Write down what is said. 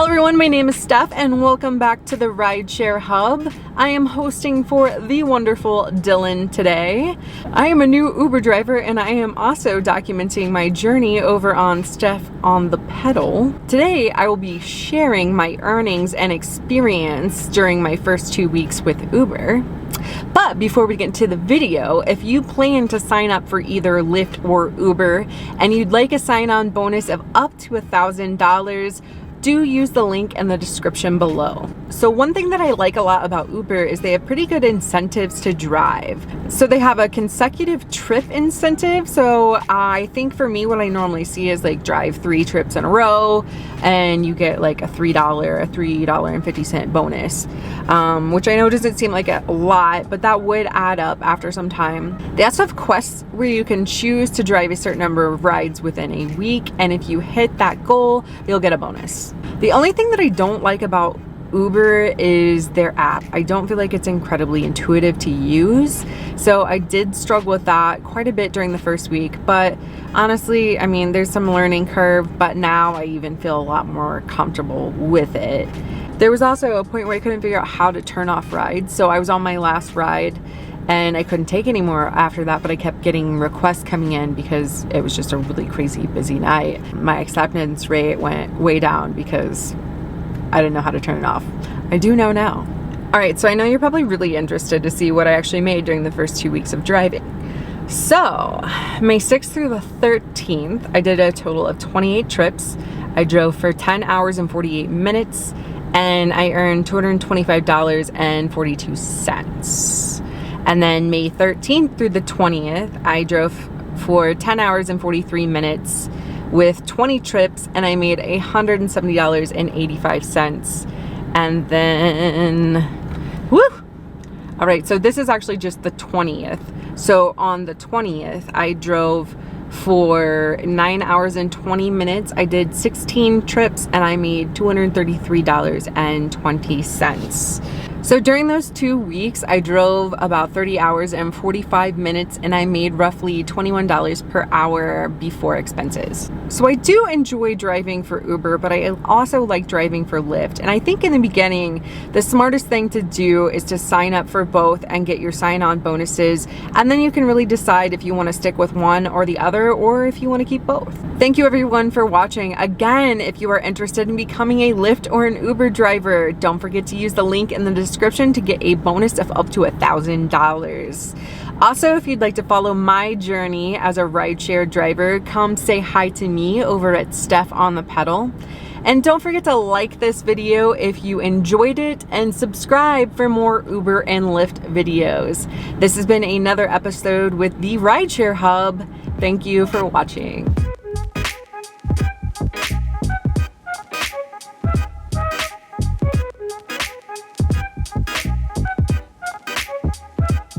Hello everyone, my name is Steph and welcome back to the Rideshare Hub. I am hosting for the wonderful Dylan today. I am a new Uber driver and I am also documenting my journey over on Steph on the Pedal. Today I will be sharing my earnings and experience during my first 2 weeks with Uber. But before we get into the video, if you plan to sign up for either Lyft or Uber and you'd like a sign-on bonus of up to $1,000, do use the link in the description below. So one thing that I like a lot about Uber is they have pretty good incentives to drive. So they have a consecutive trip incentive. So I think for me, what I normally see is like drive 3 trips in a row and you get like a $3.50 bonus, which I know doesn't seem like a lot, but that would add up after some time. They also have quests where you can choose to drive a certain number of rides within a week. And if you hit that goal, you'll get a bonus. The only thing that I don't like about Uber is their app. I don't feel like it's incredibly intuitive to use. So I did struggle with that quite a bit during the first week, but honestly, I mean, there's some learning curve, but now I even feel a lot more comfortable with it. There was also a point where I couldn't figure out how to turn off rides. So I was on my last ride and I couldn't take any more after that, but I kept getting requests coming in because it was just a really crazy busy night. My acceptance rate went way down because I didn't know how to turn it off. I do know now. All right, so I know you're probably really interested to see what I actually made during the first 2 weeks of driving. So May 6th through the 13th, I did a total of 28 trips. I drove for 10 hours and 48 minutes and I earned $225.42. And then May 13th through the 20th, I drove for 10 hours and 43 minutes with 20 trips and I made $170.85. And then, woo! All right, so this is actually just the 20th. So on the 20th, I drove for 9 hours and 20 minutes. I did 16 trips and I made $233.20. So during those 2 weeks, I drove about 30 hours and 45 minutes and I made roughly $21 per hour before expenses. So I do enjoy driving for Uber, but I also like driving for Lyft. And I think in the beginning, the smartest thing to do is to sign up for both and get your sign-on bonuses. And then you can really decide if you want to stick with one or the other, or if you want to keep both. Thank you everyone for watching. Again, if you are interested in becoming a Lyft or an Uber driver, don't forget to use the link in the description to get a bonus of up to $1,000. Also, if you'd like to follow my journey as a rideshare driver, come say hi to me over at Steph on the Pedal. And don't forget to like this video if you enjoyed it and subscribe for more Uber and Lyft videos. This has been another episode with the Rideshare Hub. Thank you for watching.